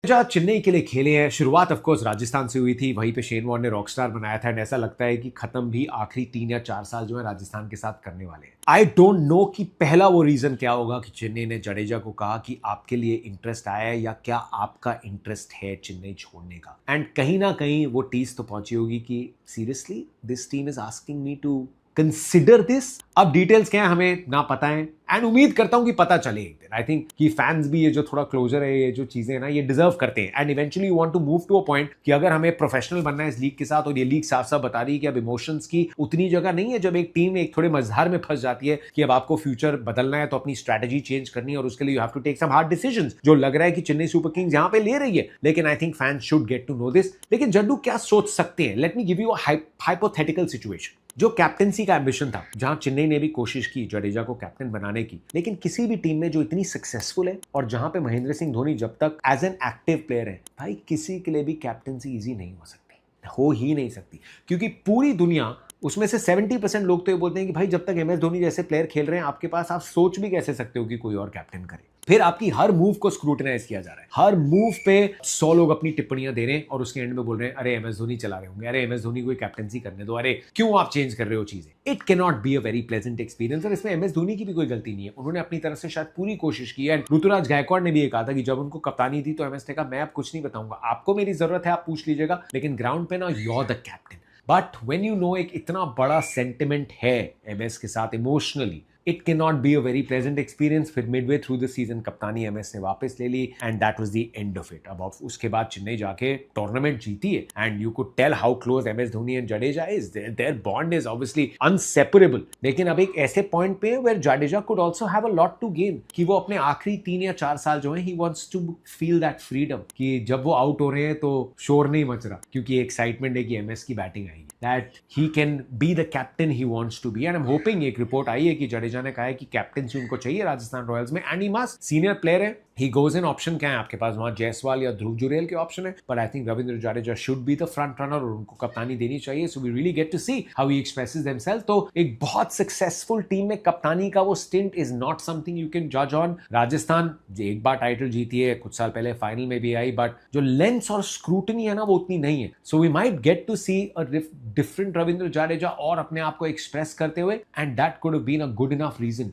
जहाँ चेन्नई के लिए खेले हैं, शुरुआत ऑफ कोर्स राजस्थान से हुई थी, वहीं पे शेन वॉर्न ने रॉकस्टार बनाया था, एंड ऐसा लगता है कि खत्म भी आखिरी 3 या 4 साल जो है राजस्थान के साथ करने वाले हैं। आई डोंट नो कि पहला वो रीजन क्या होगा कि चेन्नई ने जडेजा को कहा कि आपके लिए इंटरेस्ट आया है या क्या आपका इंटरेस्ट है चेन्नई छोड़ने का, एंड कहीं ना कहीं वो टीज तो पहुंची होगी कि seriously this team is asking me to consider this. अब डिटेल्स क्या है हमें ना पता है, एंड उम्मीद करता हूं कि पता चले एक दिन। आई थिंक कि फैंस भी ये जो थोड़ा क्लोजर है, ये जो चीजें हैं ना, ये डिजर्व करते हैं, and eventually you want to move to a point कि अगर हमें प्रोफेशनल बनना है इस लीग के साथ, और ये लीग साफ साफ बता रही है कि अब इमोशंस की उतनी जगह नहीं है। जब एक टीम एक थोड़े मझधार में फंस जाती है कि अब आपको फ्यूचर बदलना है, तो अपनी स्ट्रैटेजी चेंज करनी है, और उसके लिए you have to take some hard decisions, जो लग रहा है कि चेन्नई सुपर किंग्स यहां पे ले रही है। लेकिन I think fans should get to know this. लेकिन जड्डू क्या सोच सकते हैं, let me give you a hypothetical situation. जो कैप्टनसी का एम्बिशन था, जहां चेन्नई ने भी कोशिश की जडेजा को कैप्टन बनाने की, लेकिन किसी भी टीम में जो इतनी सक्सेसफुल है और जहां पे महेंद्र सिंह धोनी जब तक एज एन एक्टिव प्लेयर है, भाई किसी के लिए भी कैप्टनसी इजी नहीं हो सकती, हो ही नहीं सकती। क्योंकि पूरी दुनिया, उसमें से 70% लोग तो ये बोलते हैं कि भाई जब तक MS धोनी जैसे प्लेयर खेल रहे हैं आपके पास, आप सोच भी कैसे सकते हो कि कोई और कैप्टन करे। फिर आपकी हर मूव को स्क्रूटिनाइज किया जा रहा है, हर मूव पे 100 लोग अपनी टिप्पणियां दे रहे हैं, और उसके एंड में बोल रहे हैं अरे MS धोनी चला रहे होंगे, अरे MS धोनी को कैप्टनसी करने दो, अरे क्यों आप चेंज कर रहे हो चीजें। It can not be a very pleasant experience, और इसमें MS धोनी की भी कोई गलती नहीं है। उन्होंने अपनी तरफ से शायद पूरी कोशिश की है। ऋतुराज गायकवाड़ ने भी ये कहा था कि जब उनको कप्तानी दी तो MS ने कहा मैं अब कुछ नहीं बताऊंगा, आपको मेरी जरूरत है आप पूछ लीजिएगा, लेकिन ग्राउंड पे ना you are the captain. But when you know एक इतना बड़ा सेंटिमेंट है MS के साथ emotionally, it can not be a very pleasant experience. फिर मिडवे थ्रू द सीजन कप्तानी MS ने वापस ले ली, and that was the end of it. अब उसके बाद चेन्नई जाके टूर्नामेंट जीती है, and you could tell how close MS Dhoni and Jadeja is, their bond is obviously inseparable. लेकिन अब एक ऐसे पॉइंट पे where Jadeja could also have a lot to gain, कि वो अपने आखिरी 3 या 4 साल जो है, he wants to feel that freedom, कि जब वो आउट हो रहे हैं तो शोर नहीं मच रहा, क्योंकि एक्साइटमेंट है कि MS की बैटिंग आएगी, that he can be the captain he wants to be. And I am hoping, एक रिपोर्ट आई है कि जडेजा ने कहा है कि कैप्टनसी उनको चाहिए राजस्थान रॉयल्स में, and he must, senior player है, ही गोज इन। ऑप्शन क्या है आपके पास वहां, जायसवाल या ध्रुव जुरेल के ऑप्शन है, पर I think Ravindra Jadeja should be the front runner, और उनको कप्तानी देनी चाहिए। So we really get to see how he expresses themself. तो एक बहुत सक्सेसफुल टीम में कप्तानी का वो stint is not something you can जज ऑन। राजस्थान एक बार टाइटल जीती है, कुछ साल पहले फाइनल में भी आई, बट जो लेंस और स्क्रूटनी है ना वो उतनी नहीं है। So we might get to see a different Ravindra Jadeja, और अपने आप को एक्सप्रेस करते हुए, and that could have been a good enough reason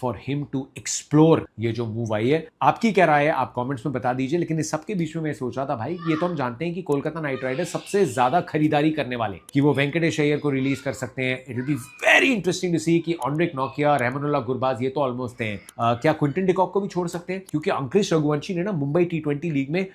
for him to explore ये जो मूव आई है। आपकी क्या राय है आप कमेंट्स में बता दीजिए। लेकिन इस सबके बीच में मैं सोच रहा था भाई, ये तो हम जानते हैं कि कोलकाता नाइट राइडर्स सबसे ज्यादा खरीदारी करने वाले, कि वो वेंकटेश अय्यर को रिलीज कर सकते हैं। It will be very interesting to see कि ऑनरिक नोकिया, रहमानुल्लाह गुरबाज, ये तो ऑलमोस्ट हैं, क्या क्विंटन डिकॉक को भी छोड़ सकते हैं, क्योंकि अंकुश रघुवंशी ने ना मुंबई T20 लीग में